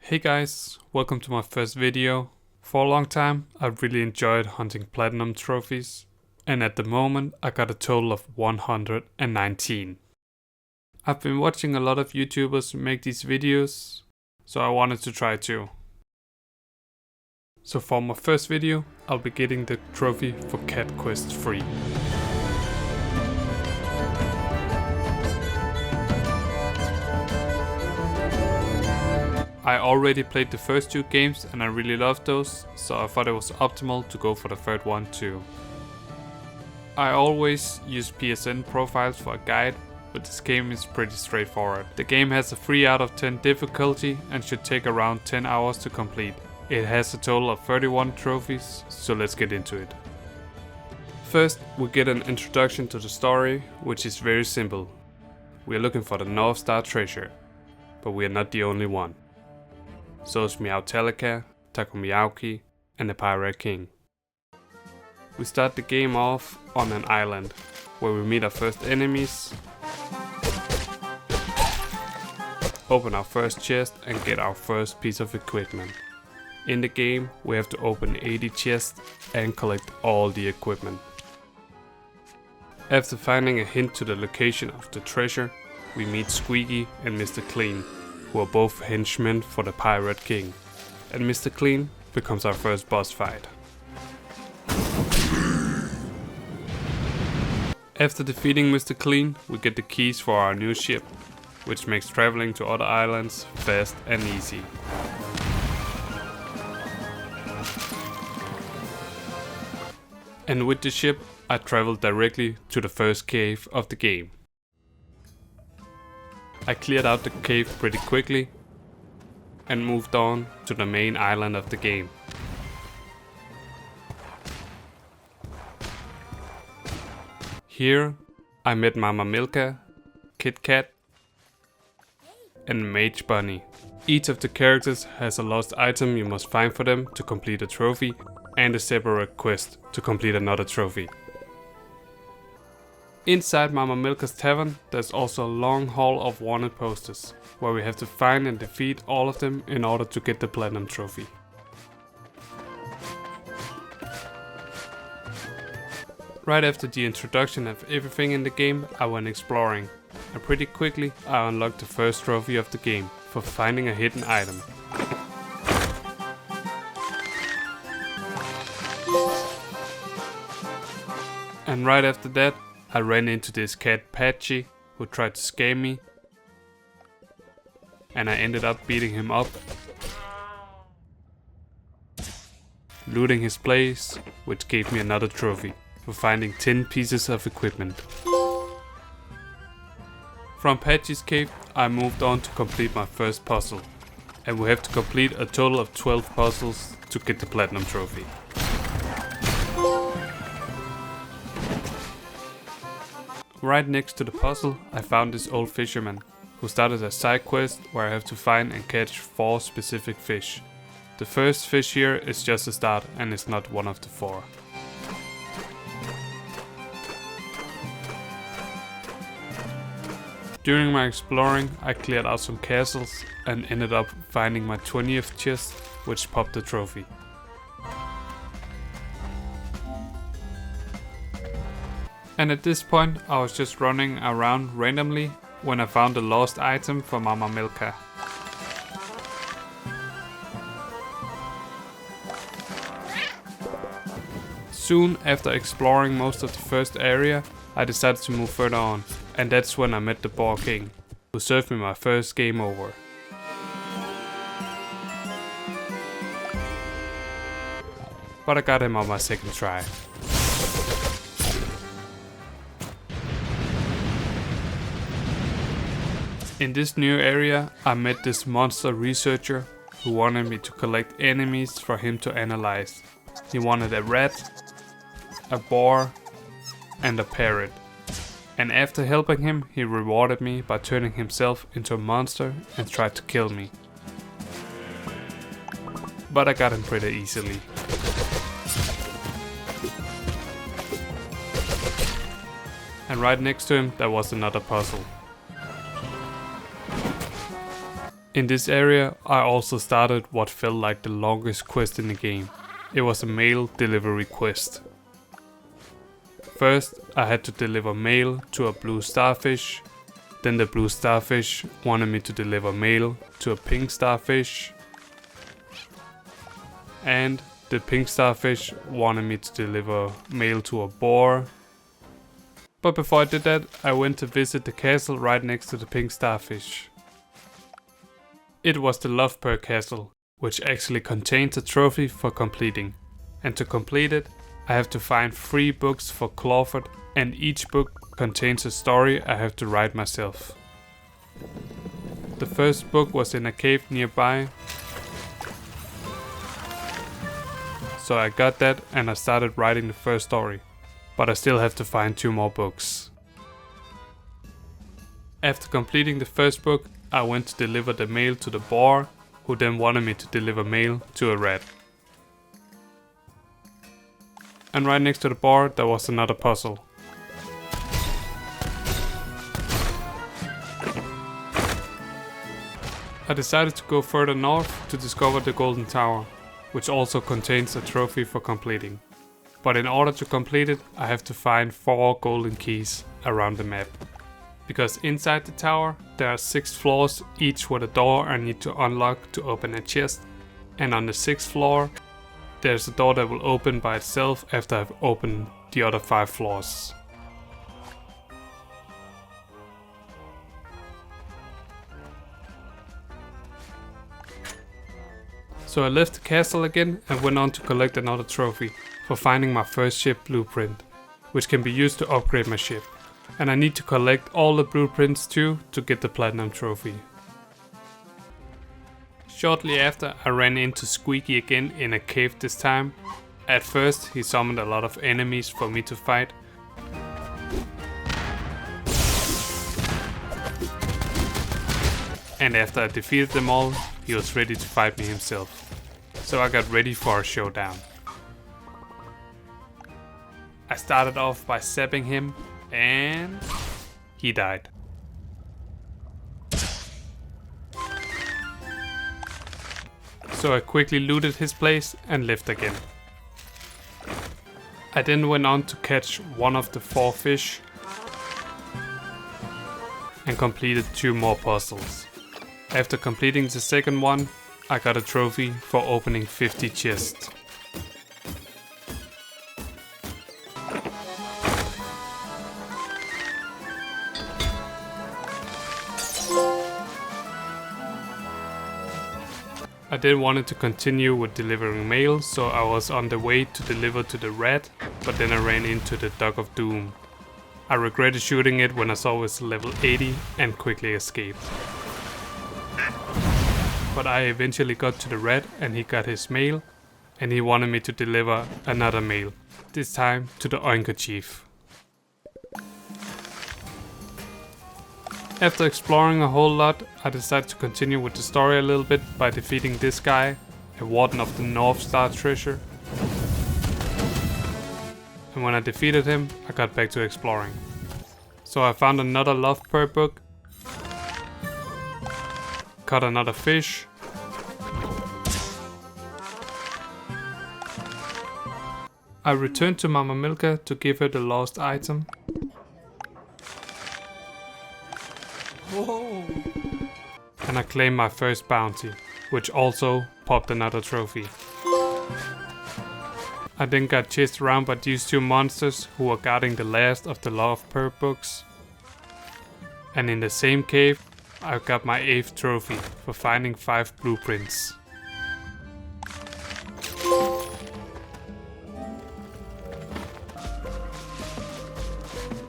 Hey guys, welcome to my first video. For a long time I've really enjoyed hunting platinum trophies, and at the moment I got a total of 119. I've been watching a lot of YouTubers make these videos, so I wanted to try too. So for my first video I'll be getting the trophy for Cat Quest free. I already played the first two games and I really loved those, so I thought it was optimal to go for the third one too. I always use PSN profiles for a guide, but this game is pretty straightforward. The game has a 3 out of 10 difficulty and should take around 10 hours to complete. It has a total of 31 trophies, so let's get into it. First, we get an introduction to the story, which is very simple. We are looking for the North Star treasure, but we are not the only one. So is Meowtalica, Taco Miyauki, and the Pirate King. We start the game off on an island, where we meet our first enemies, open our first chest and get our first piece of equipment. In the game we have to open 80 chests and collect all the equipment. After finding a hint to the location of the treasure, we meet Squeaky and Mr. Clean, who are both henchmen for the Pirate King, and Mr. Clean becomes our first boss fight. After defeating Mr. Clean, we get the keys for our new ship, which makes traveling to other islands fast and easy. And with the ship, I traveled directly to the first cave of the game. I cleared out the cave pretty quickly and moved on to the main island of the game. Here I met Mama Milka, Kit Kat and Mage Bunny. Each of the characters has a lost item you must find for them to complete a trophy, and a separate quest to complete another trophy. Inside Mama Milka's tavern there's also a long haul of wanted posters, where we have to find and defeat all of them in order to get the platinum trophy. Right after the introduction of everything in the game, I went exploring, and pretty quickly I unlocked the first trophy of the game for finding a hidden item. And right after that I ran into this cat Patchy, who tried to scam me, and I ended up beating him up, looting his place, which gave me another trophy for finding 10 pieces of equipment. From Patchy's cave I moved on to complete my first puzzle, and we have to complete a total of 12 puzzles to get the platinum trophy. Right next to the puzzle I found this old fisherman, who started a side quest where I have to find and catch 4 specific fish. The first fish here is just a start and is not one of the 4. During my exploring I cleared out some castles and ended up finding my 20th chest, which popped the trophy. And at this point I was just running around randomly when I found a lost item for Mama Milka. Soon after exploring most of the first area, I decided to move further on, and that's when I met the Boar King, who served me my first game over. But I got him on my second try. In this new area I met this monster researcher who wanted me to collect enemies for him to analyze. He wanted a rat, a boar and a parrot. And after helping him he rewarded me by turning himself into a monster and tried to kill me. But I got him pretty easily. And right next to him there was another puzzle. In this area, I also started what felt like the longest quest in the game. It was a mail delivery quest. First, I had to deliver mail to a blue starfish. Then the blue starfish wanted me to deliver mail to a pink starfish. And the pink starfish wanted me to deliver mail to a boar. But before I did that, I went to visit the castle right next to the pink starfish. It was the Lovepurr Castle, which actually contains a trophy for completing. And to complete it, I have to find 3 books for Clawford, and each book contains a story I have to write myself. The first book was in a cave nearby, so I got that and I started writing the first story, but I still have to find 2 more books. After completing the first book, I went to deliver the mail to the boar, who then wanted me to deliver mail to a rat. And right next to the boar there was another puzzle. I decided to go further north to discover the Golden Tower, which also contains a trophy for completing. But in order to complete it, I have to find 4 golden keys around the map. Because inside the tower there are 6 floors, each with a door I need to unlock to open a chest. And on the 6th floor there's a door that will open by itself after I've opened the other 5 floors. So I left the castle again and went on to collect another trophy for finding my first ship blueprint, which can be used to upgrade my ship. And I need to collect all the blueprints too to get the platinum trophy. Shortly after, I ran into Squeaky again in a cave this time. At first he summoned a lot of enemies for me to fight. And after I defeated them all, he was ready to fight me himself. So I got ready for a showdown. I started off by zapping him and he died. So I quickly looted his place and left again. I then went on to catch one of the 4 fish and completed 2 more puzzles. After completing the second one, I got a trophy for opening 50 chests. I then wanted to continue with delivering mail, so I was on the way to deliver to the rat, but then I ran into the Dog of Doom. I regretted shooting it when I saw it was level 80 and quickly escaped. But I eventually got to the rat and he got his mail, and he wanted me to deliver another mail, this time to the Oinker Chief. After exploring a whole lot, I decided to continue with the story a little bit by defeating this guy, a Warden of the North Star treasure. And when I defeated him, I got back to exploring. So I found another Lovepurr book, caught another fish, I returned to Mama Milka to give her the lost item. Whoa. And I claimed my first bounty, which also popped another trophy. I then got chased around by these 2 monsters who were guarding the last of the Lovepurr books. And in the same cave, I got my 8th trophy for finding 5 blueprints.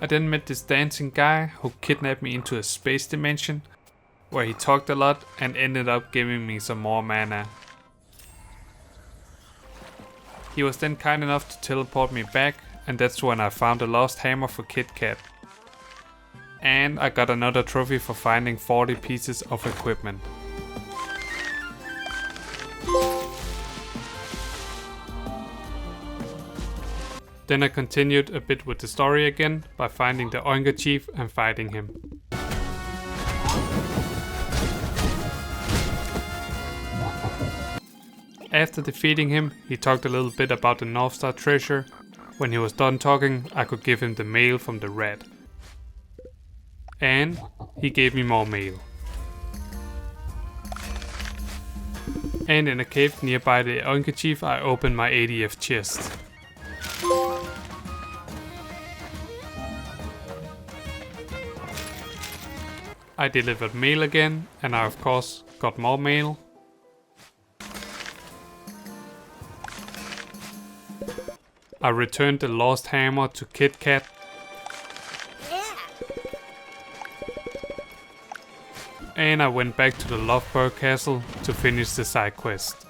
I then met this dancing guy who kidnapped me into a space dimension, where he talked a lot and ended up giving me some more mana. He was then kind enough to teleport me back, and that's when I found the lost hammer for Kit Kat. And I got another trophy for finding 40 pieces of equipment. Then I continued a bit with the story again by finding the Oinker Chief and fighting him. After defeating him, he talked a little bit about the Northstar treasure. When he was done talking, I could give him the mail from the rat. And he gave me more mail. And in a cave nearby the Oinkechief, I opened my ADF chest. I delivered mail again, and I of course got more mail. I returned the lost hammer to Kit Kat. And I went back to the Lovebird Castle to finish the side quest.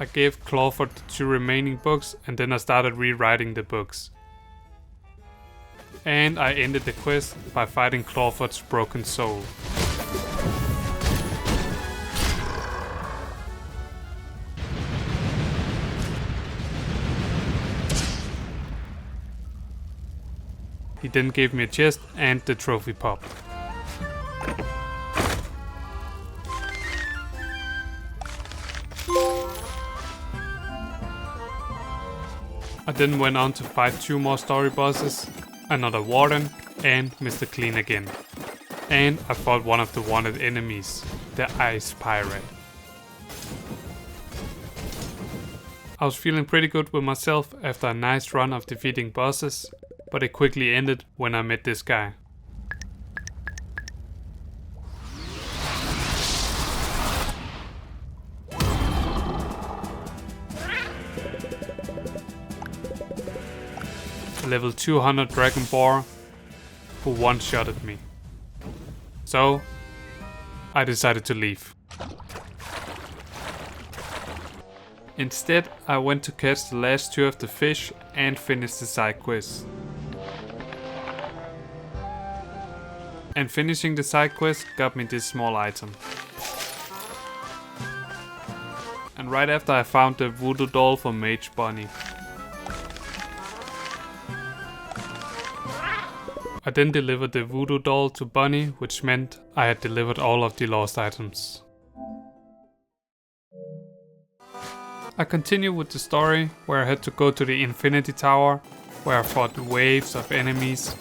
I gave Clawford the 2 remaining books and then I started rewriting the books. And I ended the quest by fighting Clawford's broken soul. He then gave me a chest and the trophy pop. I then went on to fight 2 more story bosses, another warden and Mr. Clean again. And I fought one of the wanted enemies, the Ice Pirate. I was feeling pretty good with myself after a nice run of defeating bosses, but it quickly ended when I met this guy. A level 200 Dragon Boar who one-shotted me. So I decided to leave. Instead, I went to catch the last 2 of the fish and finish the side quest. And finishing the side quest got me this small item. And right after I found the voodoo doll for Mage Bunny. I then delivered the voodoo doll to Bunny, which meant I had delivered all of the lost items. I continued with the story, where I had to go to the Infinity Tower, where I fought waves of enemies,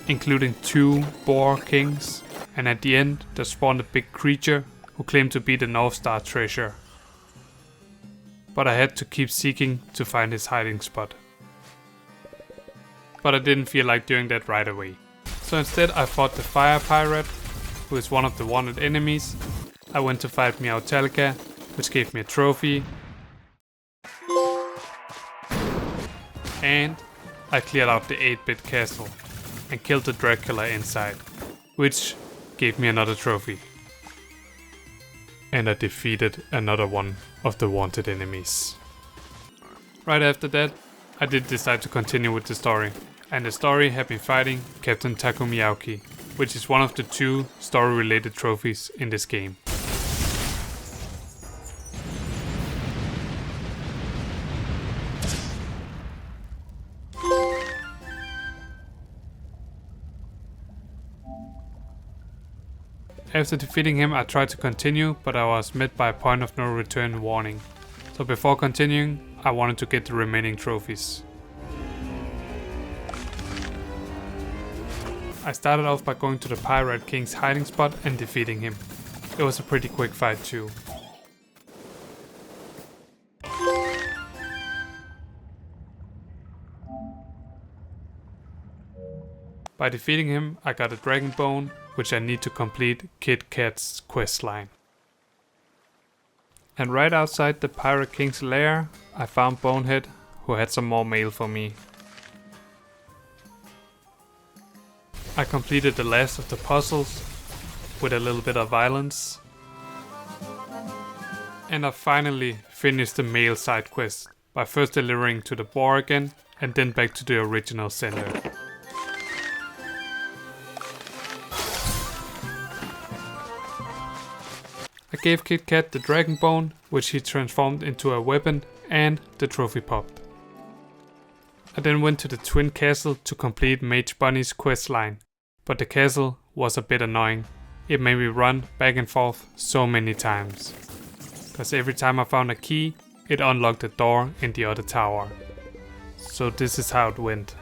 including 2 Boar Kings, and at the end there spawned a big creature who claimed to be the Northstar treasure. But I had to keep seeking to find his hiding spot. But I didn't feel like doing that right away. So instead I fought the Fire Pirate, who is one of the wanted enemies. I went to fight Meowtalica, which gave me a trophy. And I cleared out the 8-bit castle and killed the Dracula inside, which gave me another trophy. And I defeated another one of the wanted enemies. Right after that, I did decide to continue with the story. And the story had me fighting Captain Takumi Aoki, which is one of the 2 story-related trophies in this game. After defeating him, I tried to continue, but I was met by a point of no return warning. So before continuing, I wanted to get the remaining trophies. I started off by going to the Pirate King's hiding spot and defeating him. It was a pretty quick fight too. By defeating him, I got a Dragon Bone, which I need to complete Kit Kat's questline. And right outside the Pirate King's lair, I found Bonehead, who had some more mail for me. I completed the last of the puzzles with a little bit of violence. And I finally finished the mail side quest by first delivering to the boar again and then back to the original sender. I gave Kit Kat the Dragon Bone, which he transformed into a weapon, and the trophy popped. I then went to the Twin Castle to complete Mage Bunny's quest line, but the castle was a bit annoying, It made me run back and forth so many times. Cause every time I found a key, it unlocked a door in the other tower. So this is how it went.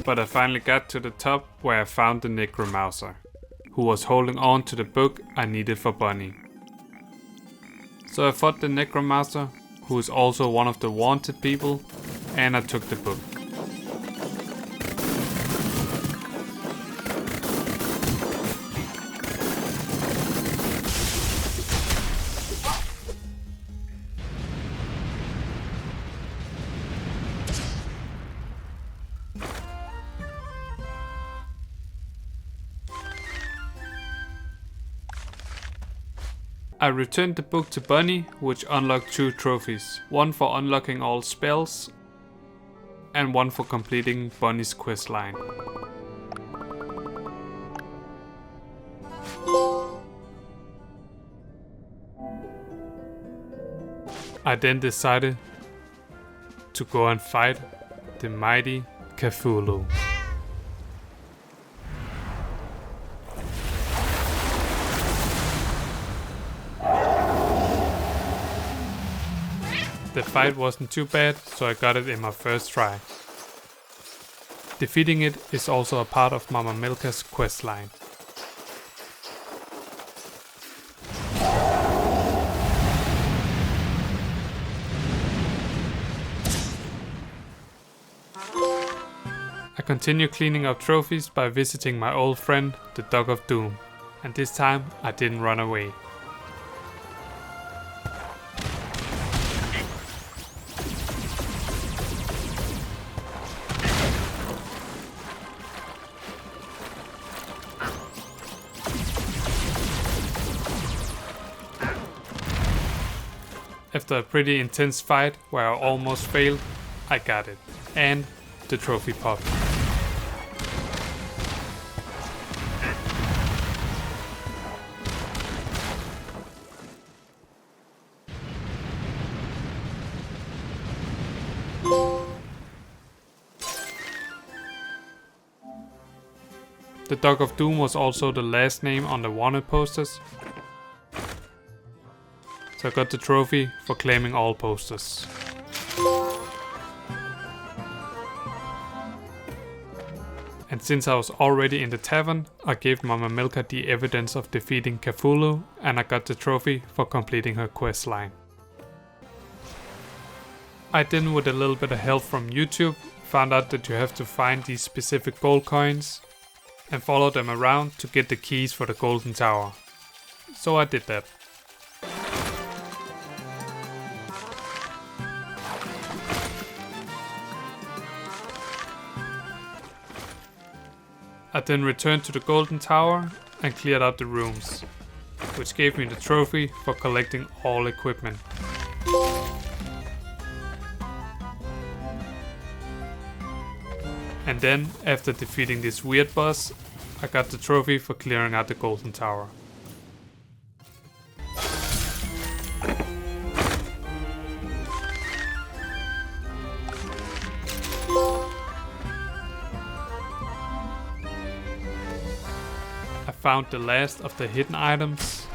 But I finally got to the top where I found the Necromouser, who was holding on to the book I needed for Bunny. So I fought the Necromouser, who is also one of the wanted people, and I took the book. I returned the book to Bunny, which unlocked 2 trophies, one for unlocking all spells and one for completing Bunny's quest line. I then decided to go and fight the mighty Cthulhu. The fight wasn't too bad, so I got it in my first try. Defeating it is also a part of Mama Milka's quest line. I continue cleaning up trophies by visiting my old friend, the Dog of Doom, and this time I didn't run away. After a pretty intense fight where I almost failed, I got it, and the trophy popped. The Dog of Doom was also the last name on the wanted posters, so I got the trophy for claiming all posters. And since I was already in the tavern, I gave Mama Milka the evidence of defeating Cthulhu, and I got the trophy for completing her quest line. I then, with a little bit of help from YouTube, found out that you have to find these specific gold coins and follow them around to get the keys for the Golden Tower. So I did that. I then returned to the Golden Tower and cleared out the rooms, which gave me the trophy for collecting all equipment. And then, after defeating this weird boss, I got the trophy for clearing out the Golden Tower. I found the last of the hidden items.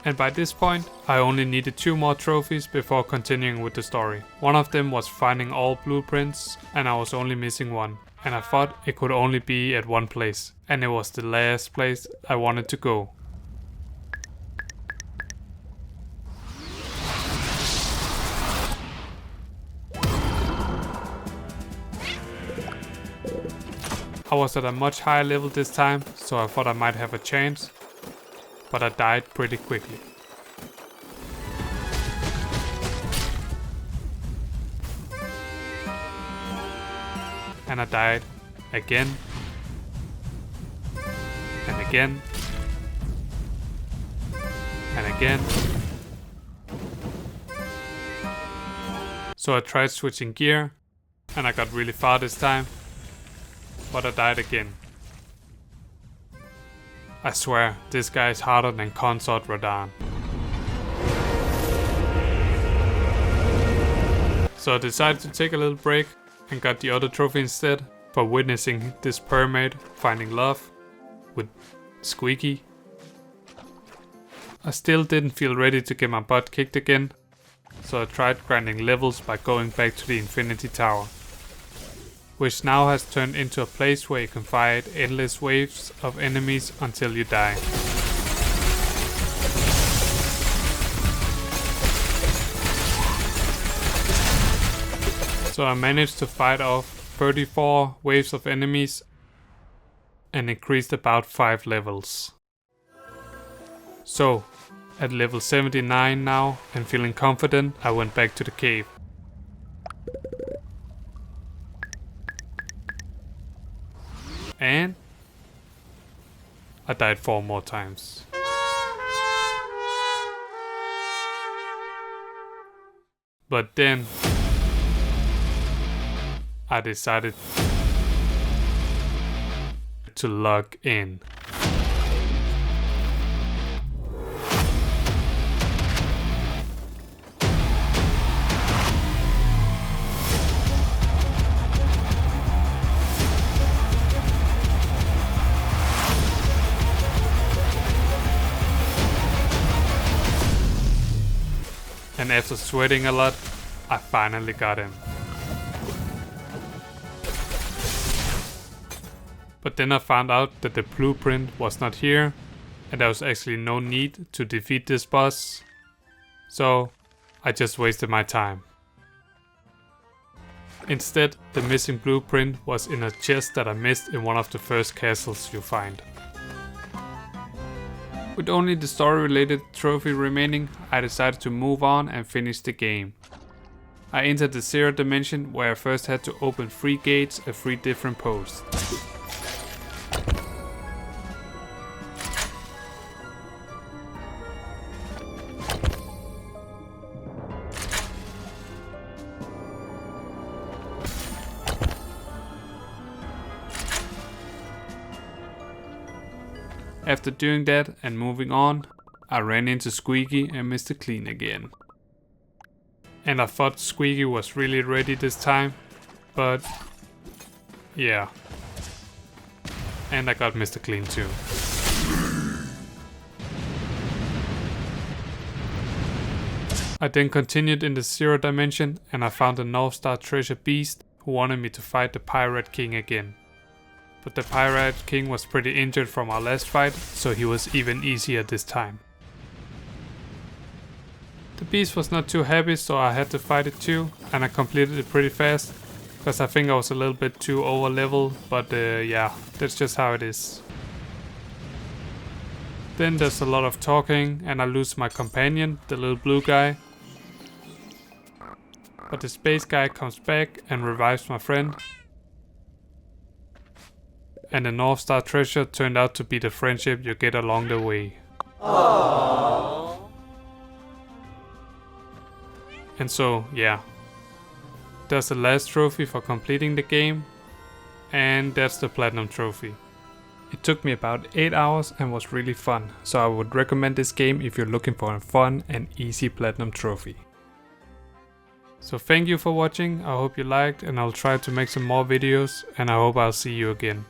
And by this point, I only needed 2 more trophies before continuing with the story. One of them was finding all blueprints, and I was only missing one. And I thought it could only be at one place, and it was the last place I wanted to go. I was at a much higher level this time, so I thought I might have a chance, but I died pretty quickly. And I died again, and again, and again. So I tried switching gear, and I got really far this time, but I died again. I swear, this guy is harder than Consort Radahn. So I decided to take a little break and got the other trophy instead for witnessing this mermaid finding love with Squeaky. I still didn't feel ready to get my butt kicked again, so I tried grinding levels by going back to the Infinity Tower, which now has turned into a place where you can fight endless waves of enemies until you die. So I managed to fight off 34 waves of enemies and increased about 5 levels. So, at level 79 now and feeling confident, I went back to the cave. And I died 4 more times. But then I decided to log in. And after sweating a lot, I finally got him. But then I found out that the blueprint was not here, and there was actually no need to defeat this boss, so I just wasted my time. Instead, the missing blueprint was in a chest that I missed in one of the first castles you find. With only the story related trophy remaining, I decided to move on and finish the game. I entered the Zero Dimension, where I first had to open 3 gates at 3 different posts. After doing that and moving on, I ran into Squeaky and Mr. Clean again. And I thought Squeaky was really ready this time, but yeah. And I got Mr. Clean too. I then continued in the Zero Dimension and I found a Northstar Treasure Beast who wanted me to fight the Pirate King again. But the Pirate King was pretty injured from our last fight, so he was even easier this time. The beast was not too happy, so I had to fight it too, and I completed it pretty fast, because I think I was a little bit too over level, but yeah, that's just how it is. Then there's a lot of talking and I lose my companion, the little blue guy. But the space guy comes back and revives my friend. And the Northstar treasure turned out to be the friendship you get along the way. Aww. And so, yeah. That's the last trophy for completing the game. And that's the Platinum Trophy. It took me about 8 hours and was really fun, so I would recommend this game if you're looking for a fun and easy Platinum Trophy. So thank you for watching, I hope you liked, and I'll try to make some more videos, and I hope I'll see you again.